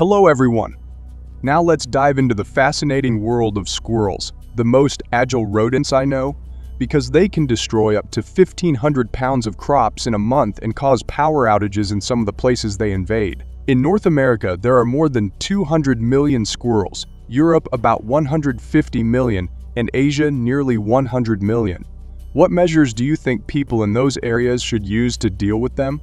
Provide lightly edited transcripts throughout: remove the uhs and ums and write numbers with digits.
Hello everyone! Now let's dive into the fascinating world of squirrels, the most agile rodents I know, because they can destroy up to 1,500 pounds of crops in a month and cause power outages in some of the places they invade. In North America, there are more than 200 million squirrels, Europe about 150 million, and Asia nearly 100 million. What measures do you think people in those areas should use to deal with them?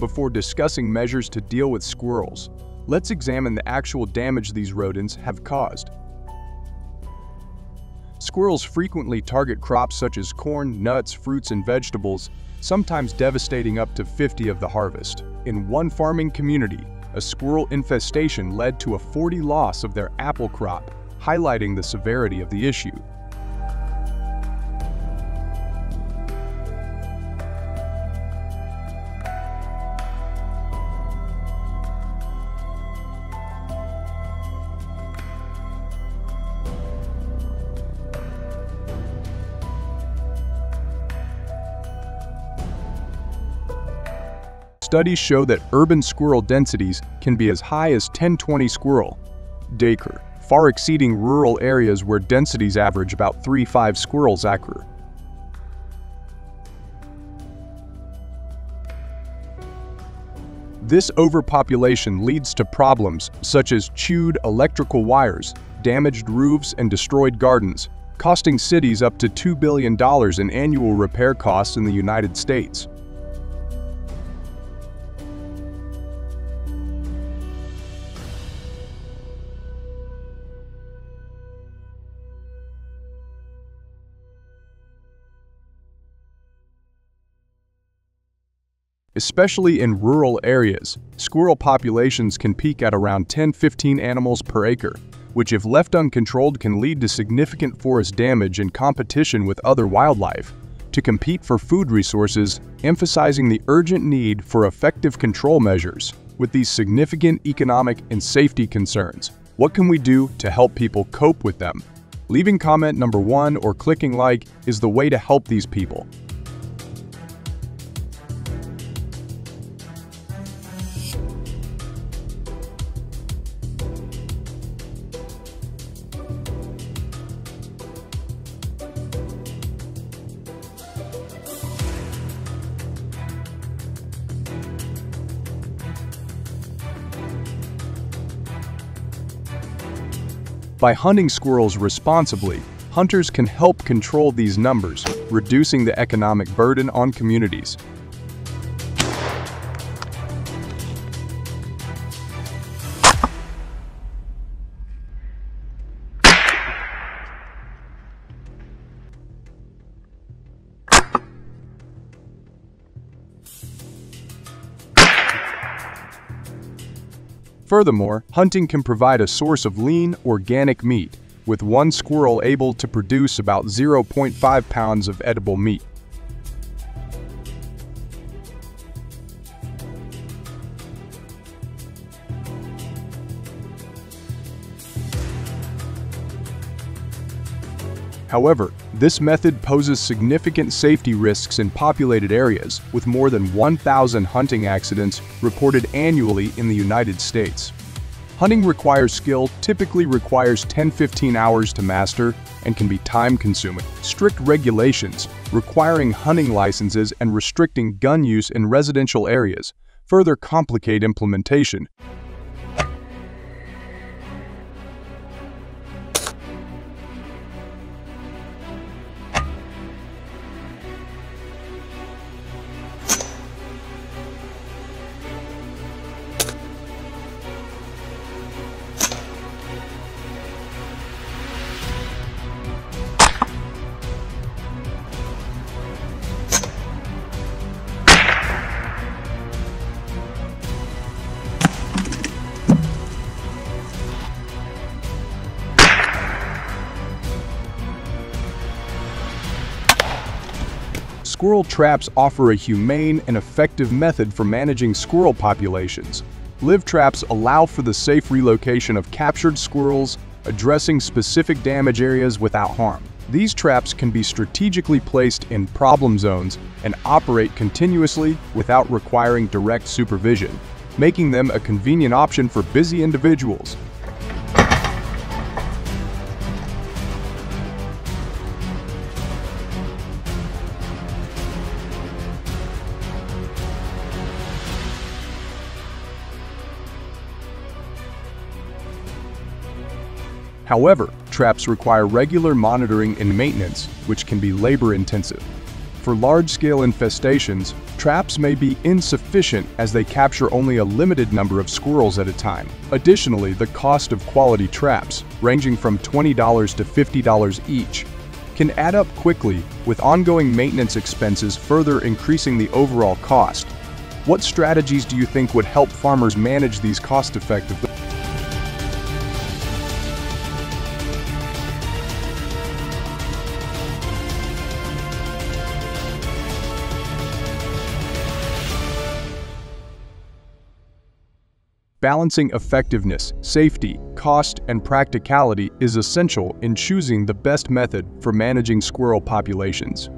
Before discussing measures to deal with squirrels, let's examine the actual damage these rodents have caused. Squirrels frequently target crops such as corn, nuts, fruits, and vegetables, sometimes devastating up to 50% of the harvest. In one farming community, a squirrel infestation led to a 40% loss of their apple crop, highlighting the severity of the issue. Studies show that urban squirrel densities can be as high as 10-20 squirrel acre, far exceeding rural areas where densities average about 3-5 squirrels acre. This overpopulation leads to problems such as chewed electrical wires, damaged roofs, and destroyed gardens, costing cities up to $2 billion in annual repair costs in the United States. Especially in rural areas, squirrel populations can peak at around 10-15 animals per acre, which if left uncontrolled can lead to significant forest damage and competition with other wildlife to compete for food resources, emphasizing the urgent need for effective control measures. With these significant economic and safety concerns, what can we do to help people cope with them? Leaving comment number 1 or clicking like is the way to help these people. By hunting squirrels responsibly, hunters can help control these numbers, reducing the economic burden on communities. Furthermore, hunting can provide a source of lean, organic meat, with one squirrel able to produce about 0.5 pounds of edible meat. However, this method poses significant safety risks in populated areas, with more than 1,000 hunting accidents reported annually in the United States. Hunting requires skill, typically requires 10-15 hours to master, and can be time-consuming. Strict regulations, requiring hunting licenses and restricting gun use in residential areas, further complicate implementation. Squirrel traps offer a humane and effective method for managing squirrel populations. Live traps allow for the safe relocation of captured squirrels, addressing specific damage areas without harm. These traps can be strategically placed in problem zones and operate continuously without requiring direct supervision, making them a convenient option for busy individuals. However, traps require regular monitoring and maintenance, which can be labor-intensive. For large-scale infestations, traps may be insufficient as they capture only a limited number of squirrels at a time. Additionally, the cost of quality traps, ranging from $20 to $50 each, can add up quickly, with ongoing maintenance expenses further increasing the overall cost. What strategies do you think would help farmers manage these cost-effectively? Balancing effectiveness, safety, cost, and practicality is essential in choosing the best method for managing squirrel populations.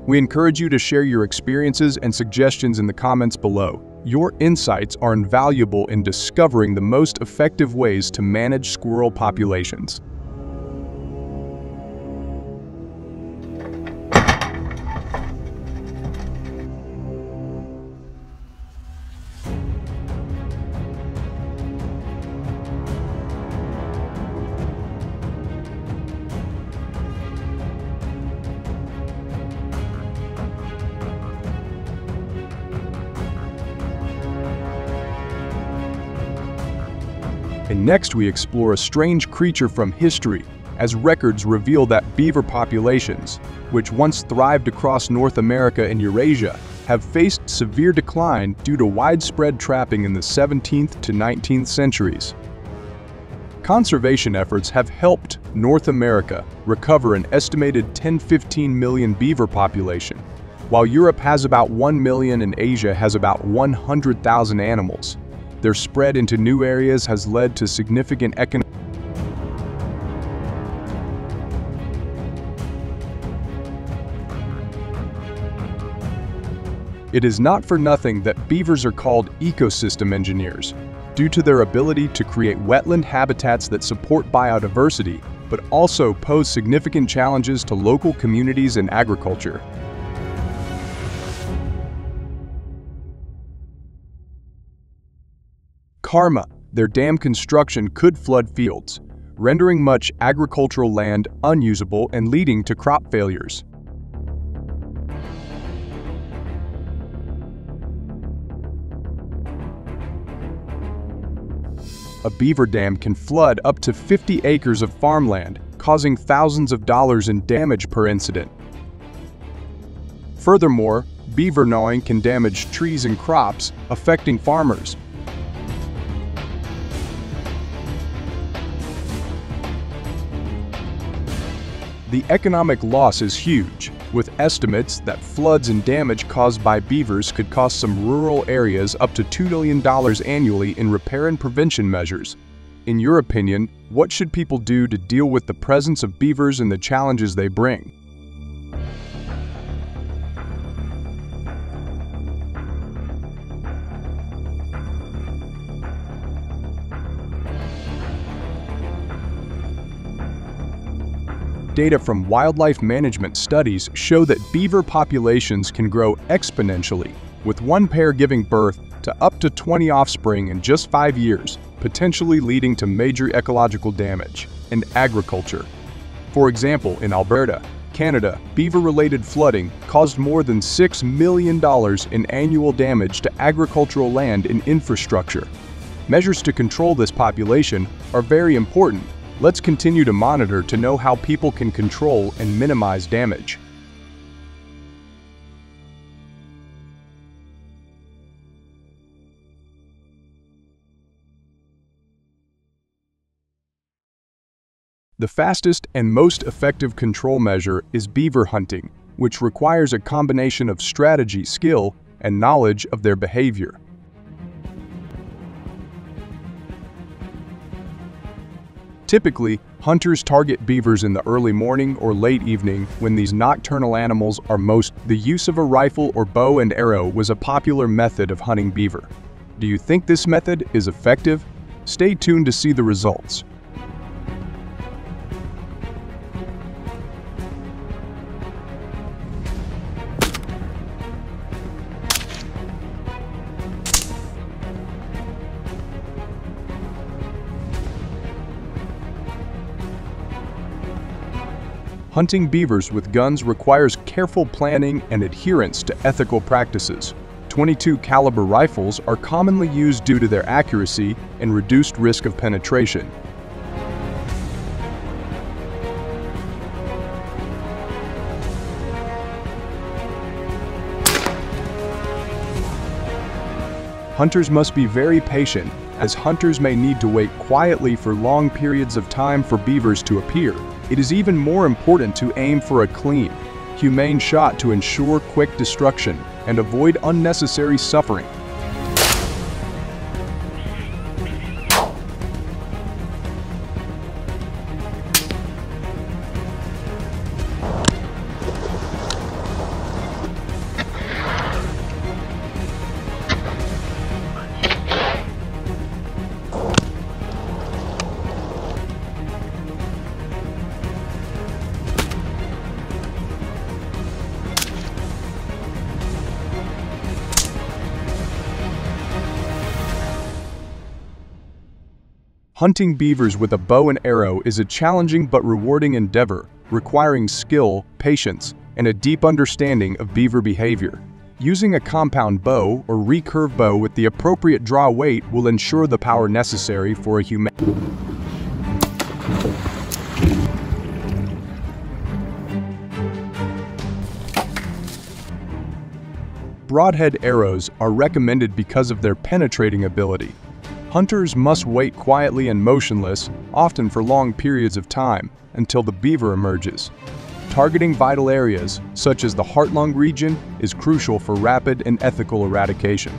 We encourage you to share your experiences and suggestions in the comments below. Your insights are invaluable in discovering the most effective ways to manage squirrel populations. And next we explore a strange creature from history, as records reveal that beaver populations, which once thrived across North America and Eurasia, have faced severe decline due to widespread trapping in the 17th to 19th centuries. Conservation efforts have helped North America recover an estimated 10–15 million beaver population, while Europe has about 1 million and Asia has about 100,000 animals. Their spread into new areas has led to significant economic. It is not for nothing that beavers are called ecosystem engineers, due to their ability to create wetland habitats that support biodiversity, but also pose significant challenges to local communities and agriculture. Karma, their dam construction could flood fields, rendering much agricultural land unusable and leading to crop failures. A beaver dam can flood up to 50 acres of farmland, causing thousands of dollars in damage per incident. Furthermore, beaver gnawing can damage trees and crops, affecting farmers. The economic loss is huge, with estimates that floods and damage caused by beavers could cost some rural areas up to $2 million annually in repair and prevention measures. In your opinion, what should people do to deal with the presence of beavers and the challenges they bring? Data from wildlife management studies show that beaver populations can grow exponentially, with one pair giving birth to up to 20 offspring in just 5 years, potentially leading to major ecological damage and agriculture. For example, in Alberta, Canada, beaver-related flooding caused more than $6 million in annual damage to agricultural land and infrastructure. Measures to control this population are very important. Let's continue to monitor to know how people can control and minimize damage. The fastest and most effective control measure is beaver hunting, which requires a combination of strategy, skill, and knowledge of their behavior. Typically, hunters target beavers in the early morning or late evening when these nocturnal animals are most. The use of a rifle or bow and arrow was a popular method of hunting beaver. Do you think this method is effective? Stay tuned to see the results. Hunting beavers with guns requires careful planning and adherence to ethical practices. .22 caliber rifles are commonly used due to their accuracy and reduced risk of penetration. Hunters must be very patient, as hunters may need to wait quietly for long periods of time for beavers to appear. It is even more important to aim for a clean, humane shot to ensure quick destruction and avoid unnecessary suffering. Hunting beavers with a bow and arrow is a challenging but rewarding endeavor, requiring skill, patience, and a deep understanding of beaver behavior. Using a compound bow or recurve bow with the appropriate draw weight will ensure the power necessary for a humane. Broadhead arrows are recommended because of their penetrating ability. Hunters must wait quietly and motionless, often for long periods of time, until the beaver emerges. Targeting vital areas, such as the heart-lung region, is crucial for rapid and ethical eradication.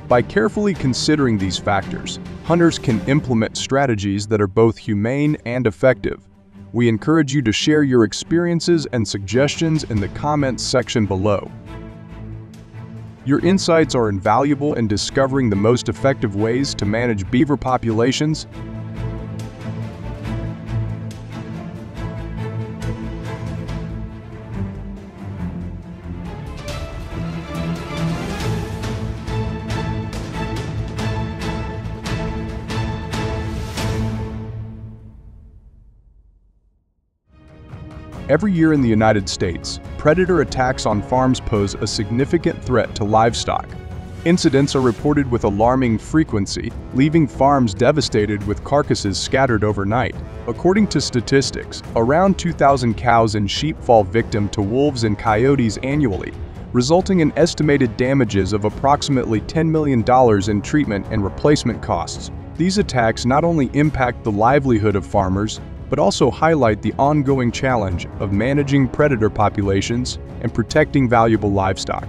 By carefully considering these factors, hunters can implement strategies that are both humane and effective. We encourage you to share your experiences and suggestions in the comments section below. Your insights are invaluable in discovering the most effective ways to manage beaver populations. Every year in the United States, predator attacks on farms pose a significant threat to livestock. Incidents are reported with alarming frequency, leaving farms devastated with carcasses scattered overnight. According to statistics, around 2,000 cows and sheep fall victim to wolves and coyotes annually, resulting in estimated damages of approximately $10 million in treatment and replacement costs. These attacks not only impact the livelihood of farmers, but also highlight the ongoing challenge of managing predator populations and protecting valuable livestock.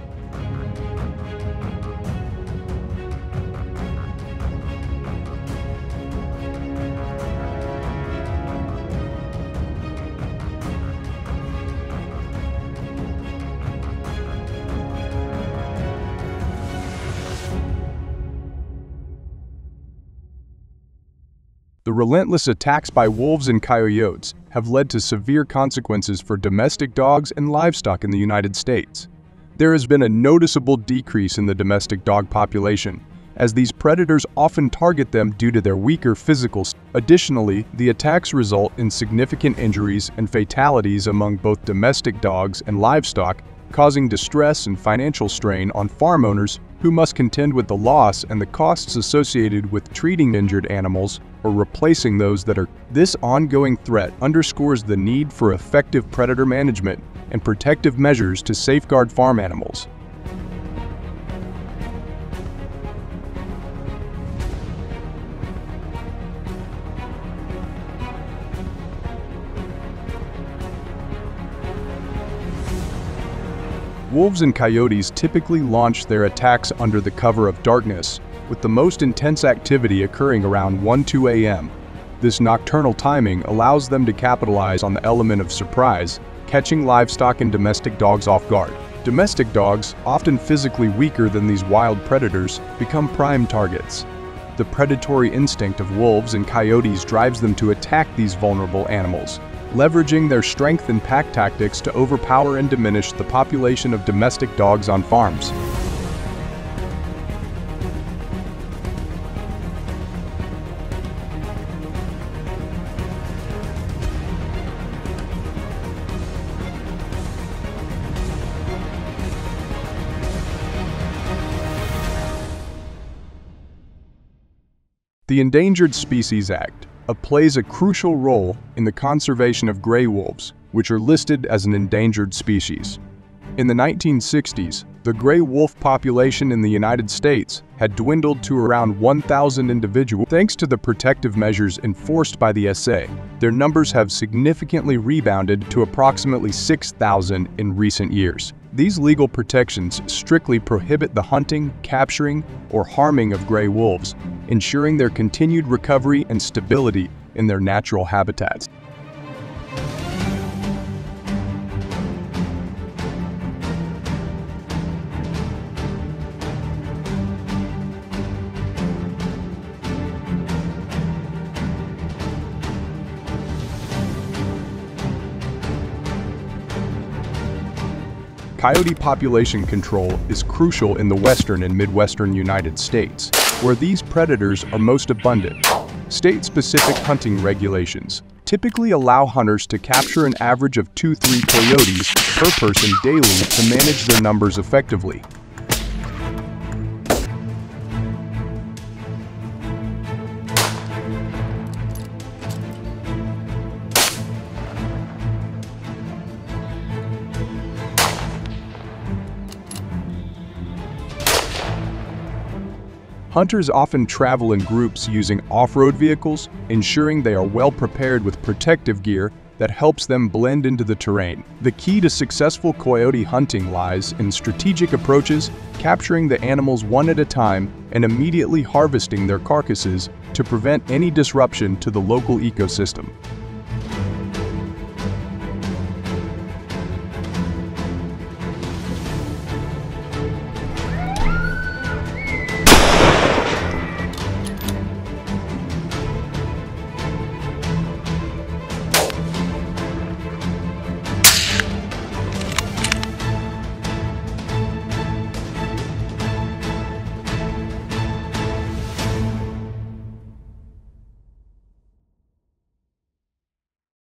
The relentless attacks by wolves and coyotes have led to severe consequences for domestic dogs and livestock in the United States. There has been a noticeable decrease in the domestic dog population, as these predators often target them due to their weaker physical state. Additionally, the attacks result in significant injuries and fatalities among both domestic dogs and livestock, causing distress and financial strain on farm owners who must contend with the loss and the costs associated with treating injured animals or replacing those that are. This ongoing threat underscores the need for effective predator management and protective measures to safeguard farm animals. Wolves and coyotes typically launch their attacks under the cover of darkness, with the most intense activity occurring around 1–2 a.m. This nocturnal timing allows them to capitalize on the element of surprise, catching livestock and domestic dogs off guard. Domestic dogs, often physically weaker than these wild predators, become prime targets. The predatory instinct of wolves and coyotes drives them to attack these vulnerable animals, leveraging their strength and pack tactics to overpower and diminish the population of domestic dogs on farms. The Endangered Species Act plays a crucial role in the conservation of gray wolves, which are listed as an endangered species. In the 1960s, the gray wolf population in the United States had dwindled to around 1,000 individuals. Thanks to the protective measures enforced by the SA, their numbers have significantly rebounded to approximately 6,000 in recent years. These legal protections strictly prohibit the hunting, capturing, or harming of gray wolves, ensuring their continued recovery and stability in their natural habitats. Coyote population control is crucial in the western and midwestern United States, where these predators are most abundant. State-specific hunting regulations typically allow hunters to capture an average of 2–3 coyotes per person daily to manage their numbers effectively. Hunters often travel in groups using off-road vehicles, ensuring they are well prepared with protective gear that helps them blend into the terrain. The key to successful coyote hunting lies in strategic approaches, capturing the animals one at a time and immediately harvesting their carcasses to prevent any disruption to the local ecosystem.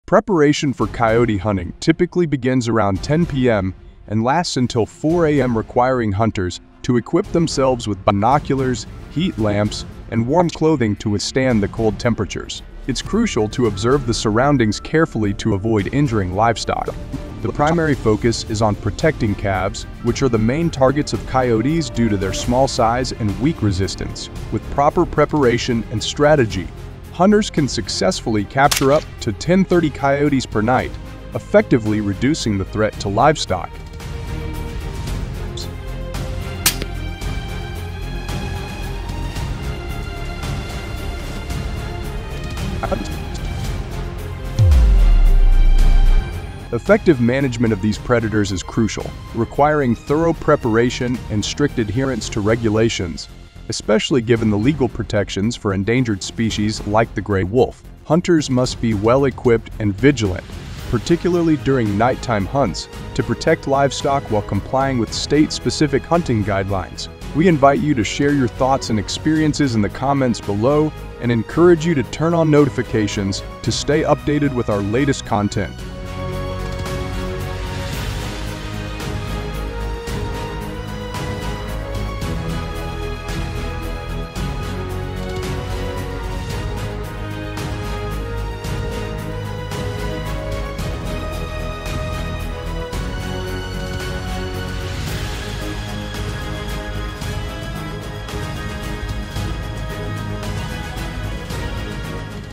Preparation for coyote hunting typically begins around 10 p.m. and lasts until 4 a.m., requiring hunters to equip themselves with binoculars, heat lamps, and warm clothing to withstand the cold temperatures. It's crucial to observe the surroundings carefully to avoid injuring livestock. The primary focus is on protecting calves, which are the main targets of coyotes due to their small size and weak resistance. With proper preparation and strategy, hunters can successfully capture up to 10–30 coyotes per night, effectively reducing the threat to livestock. Effective management of these predators is crucial, requiring thorough preparation and strict adherence to regulations, especially given the legal protections for endangered species like the gray wolf. Hunters must be well equipped and vigilant, particularly during nighttime hunts, to protect livestock while complying with state-specific hunting guidelines. We invite you to share your thoughts and experiences in the comments below and encourage you to turn on notifications to stay updated with our latest content.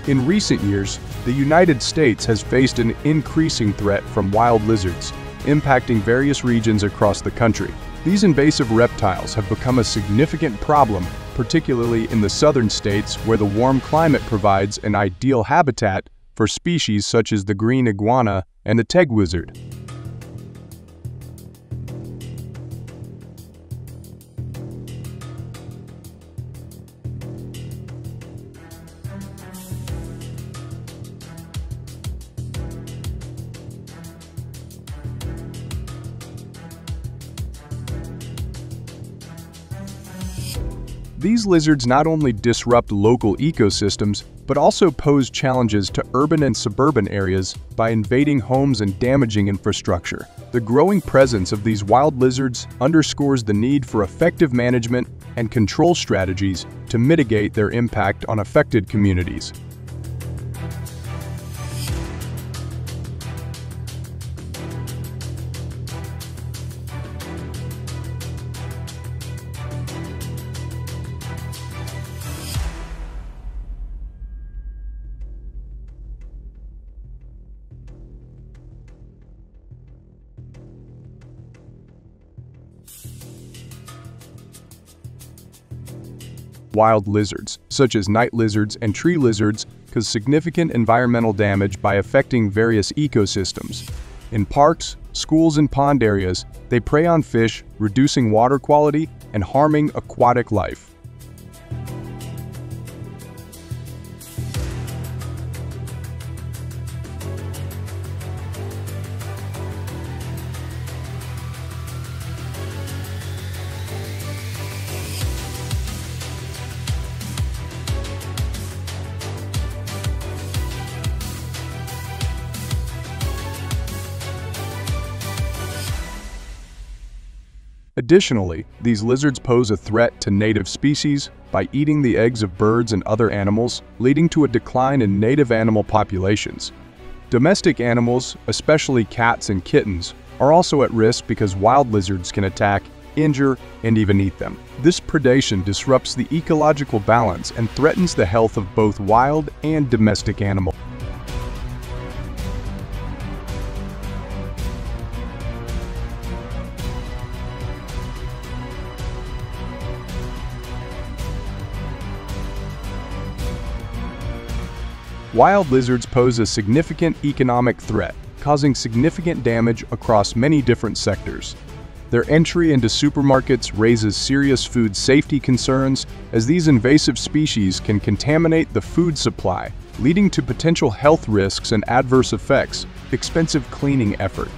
In recent years, the United States has faced an increasing threat from wild lizards, impacting various regions across the country. These invasive reptiles have become a significant problem, particularly in the southern states where the warm climate provides an ideal habitat for species such as the green iguana and the tegwizard. These lizards not only disrupt local ecosystems, but also pose challenges to urban and suburban areas by invading homes and damaging infrastructure. The growing presence of these wild lizards underscores the need for effective management and control strategies to mitigate their impact on affected communities. Wild lizards, such as night lizards and tree lizards, cause significant environmental damage by affecting various ecosystems. In parks, schools, and pond areas, they prey on fish, reducing water quality and harming aquatic life. Additionally, these lizards pose a threat to native species by eating the eggs of birds and other animals, leading to a decline in native animal populations. Domestic animals, especially cats and kittens, are also at risk because wild lizards can attack, injure, and even eat them. This predation disrupts the ecological balance and threatens the health of both wild and domestic animals. Wild lizards pose a significant economic threat, causing significant damage across many different sectors. Their entry into supermarkets raises serious food safety concerns, as these invasive species can contaminate the food supply, leading to potential health risks and adverse effects. Expensive cleaning effort.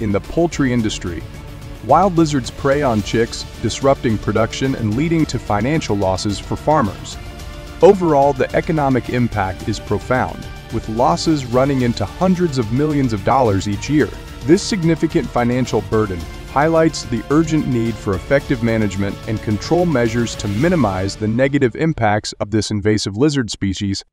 In the poultry industry, wild lizards prey on chicks, disrupting production and leading to financial losses for farmers. Overall, the economic impact is profound, with losses running into hundreds of millions of dollars each year. This significant financial burden highlights the urgent need for effective management and control measures to minimize the negative impacts of this invasive lizard species.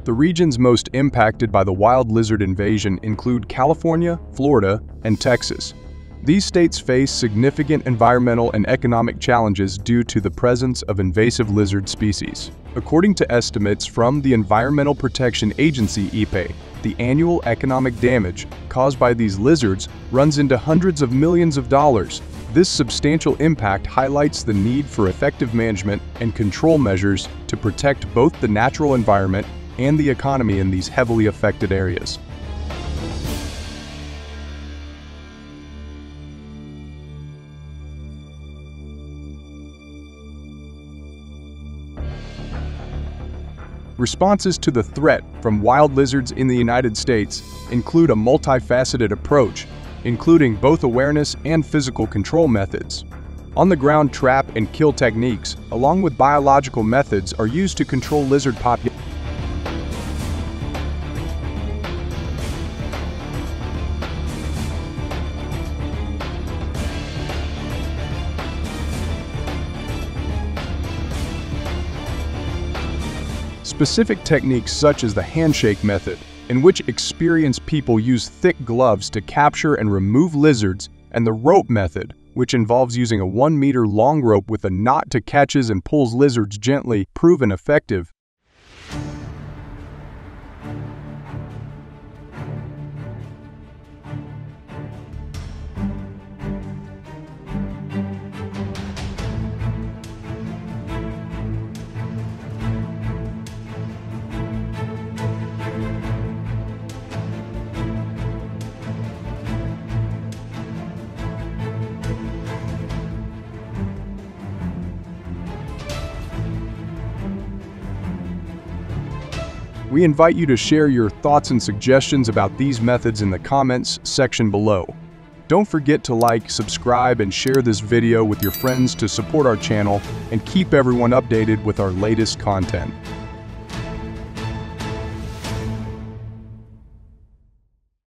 The regions most impacted by the wild lizard invasion include California, Florida, and Texas. These states face significant environmental and economic challenges due to the presence of invasive lizard species. According to estimates from the Environmental Protection Agency (EPA), the annual economic damage caused by these lizards runs into hundreds of millions of dollars. This substantial impact highlights the need for effective management and control measures to protect both the natural environment and the economy in these heavily affected areas. Responses to the threat from wild lizards in the United States include a multifaceted approach, including both awareness and physical control methods. On-the-ground trap and kill techniques, along with biological methods, are used to control lizard populations. Specific techniques such as the handshake method, in which experienced people use thick gloves to capture and remove lizards, and the rope method, which involves using a 1-meter long rope with a knot to catches and pulls lizards gently, proven effective. We invite you to share your thoughts and suggestions about these methods in the comments section below. Don't forget to like, subscribe, and share this video with your friends to support our channel and keep everyone updated with our latest content.